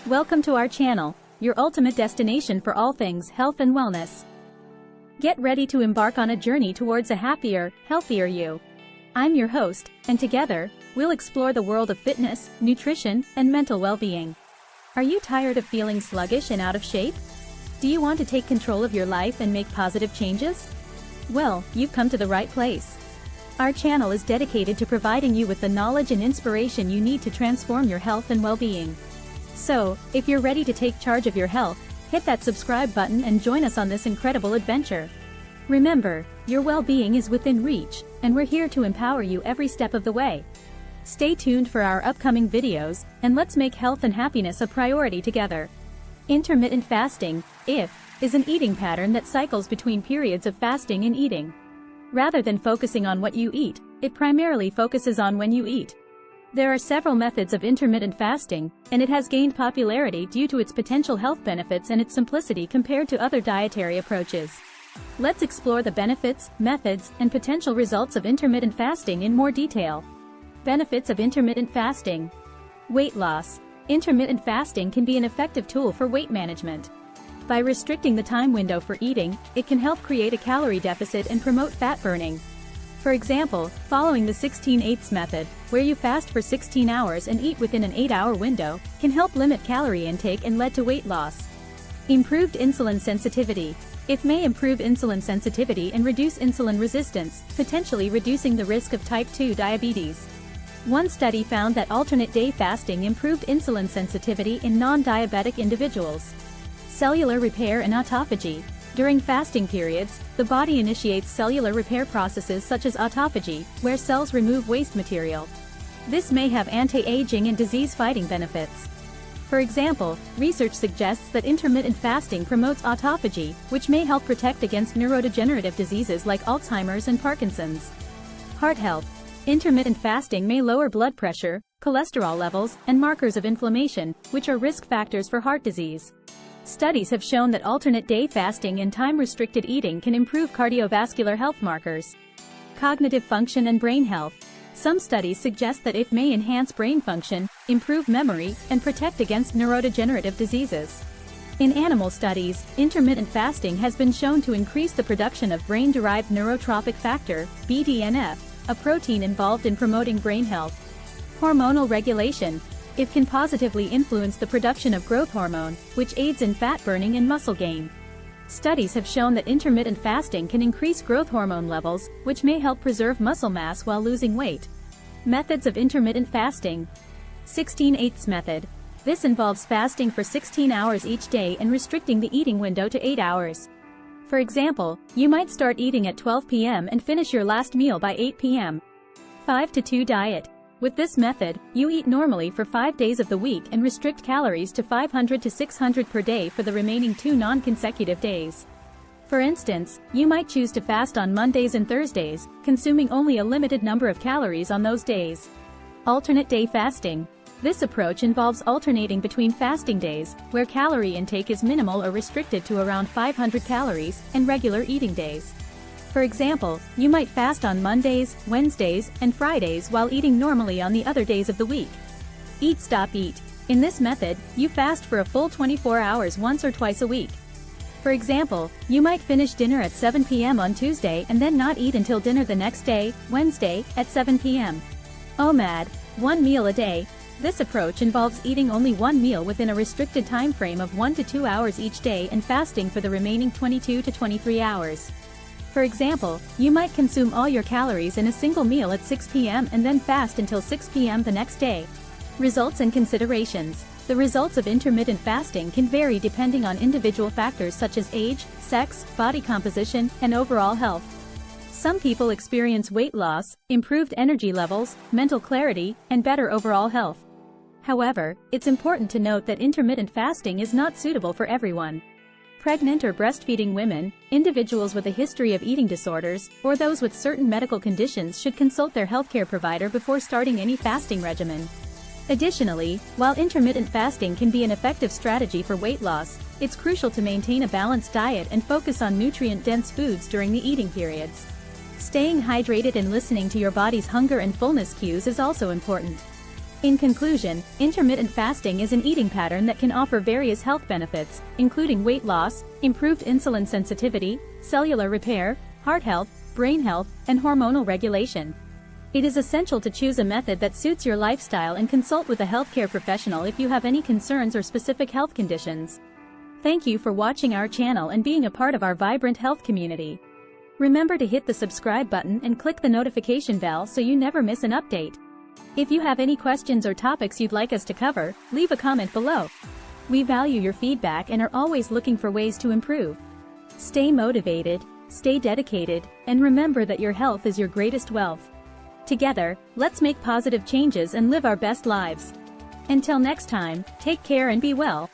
Welcome to our channel, your ultimate destination for all things health and wellness. Get ready to embark on a journey towards a happier, healthier you. I'm your host, and together, we'll explore the world of fitness, nutrition, and mental well-being. Are you tired of feeling sluggish and out of shape? Do you want to take control of your life and make positive changes? Well, you've come to the right place. Our channel is dedicated to providing you with the knowledge and inspiration you need to transform your health and well-being. So, if you're ready to take charge of your health, hit that subscribe button and join us on this incredible adventure. Remember, your well-being is within reach, and we're here to empower you every step of the way. Stay tuned for our upcoming videos, and let's make health and happiness a priority together. Intermittent fasting, IF, is an eating pattern that cycles between periods of fasting and eating. Rather than focusing on what you eat, it primarily focuses on when you eat. There are several methods of intermittent fasting, and it has gained popularity due to its potential health benefits and its simplicity compared to other dietary approaches. Let's explore the benefits, methods, and potential results of intermittent fasting in more detail. Benefits of intermittent fasting. Weight loss. Intermittent fasting can be an effective tool for weight management. By restricting the time window for eating, it can help create a calorie deficit and promote fat burning. For example, following the 16/8 method, where you fast for 16 hours and eat within an 8-hour window, can help limit calorie intake and lead to weight loss. Improved insulin sensitivity. It may improve insulin sensitivity and reduce insulin resistance, potentially reducing the risk of type 2 diabetes. One study found that alternate day fasting improved insulin sensitivity in non-diabetic individuals. Cellular repair and autophagy. During fasting periods, the body initiates cellular repair processes such as autophagy, where cells remove waste material. This may have anti-aging and disease-fighting benefits. For example, research suggests that intermittent fasting promotes autophagy, which may help protect against neurodegenerative diseases like Alzheimer's and Parkinson's. Heart health. Intermittent fasting may lower blood pressure, cholesterol levels, and markers of inflammation, which are risk factors for heart disease. Studies have shown that alternate day fasting and time-restricted eating can improve cardiovascular health markers. Cognitive function and brain health. Some studies suggest that it may enhance brain function, improve memory, and protect against neurodegenerative diseases. In animal studies, intermittent fasting has been shown to increase the production of brain-derived neurotrophic factor, BDNF, a protein involved in promoting brain health. Hormonal regulation. It can positively influence the production of growth hormone, which aids in fat burning and muscle gain. Studies have shown that intermittent fasting can increase growth hormone levels, which may help preserve muscle mass while losing weight. Methods of intermittent fasting. 16/8 method. This involves fasting for 16 hours each day and restricting the eating window to 8 hours. For example, you might start eating at 12 p.m. and finish your last meal by 8 p.m. 5-2 diet. With this method, you eat normally for 5 days of the week and restrict calories to 500 to 600 per day for the remaining 2 non-consecutive days. For instance, you might choose to fast on Mondays and Thursdays, consuming only a limited number of calories on those days. Alternate day fasting. This approach involves alternating between fasting days, where calorie intake is minimal or restricted to around 500 calories, and regular eating days. For example, you might fast on Mondays, Wednesdays, and Fridays while eating normally on the other days of the week. Eat Stop Eat. In this method, you fast for a full 24 hours once or twice a week. For example, you might finish dinner at 7 p.m. on Tuesday and then not eat until dinner the next day, Wednesday, at 7 p.m. OMAD, 1 meal a day. This approach involves eating only one meal within a restricted time frame of 1 to 2 hours each day and fasting for the remaining 22 to 23 hours. For example, you might consume all your calories in a single meal at 6 p.m. and then fast until 6 p.m. the next day. Results and considerations. The results of intermittent fasting can vary depending on individual factors such as age, sex, body composition, and overall health. Some people experience weight loss, improved energy levels, mental clarity, and better overall health. However, it's important to note that intermittent fasting is not suitable for everyone. Pregnant or breastfeeding women, individuals with a history of eating disorders, or those with certain medical conditions should consult their healthcare provider before starting any fasting regimen. Additionally, while intermittent fasting can be an effective strategy for weight loss, it's crucial to maintain a balanced diet and focus on nutrient-dense foods during the eating periods. Staying hydrated and listening to your body's hunger and fullness cues is also important. In conclusion, intermittent fasting is an eating pattern that can offer various health benefits, including weight loss, improved insulin sensitivity, cellular repair, heart health, brain health, and hormonal regulation. It is essential to choose a method that suits your lifestyle and consult with a healthcare professional if you have any concerns or specific health conditions. Thank you for watching our channel and being a part of our vibrant health community. Remember to hit the subscribe button and click the notification bell so you never miss an update. If you have any questions or topics you'd like us to cover, leave a comment below. We value your feedback and are always looking for ways to improve. Stay motivated, stay dedicated, and remember that your health is your greatest wealth. Together, let's make positive changes and live our best lives. Until next time, take care and be well.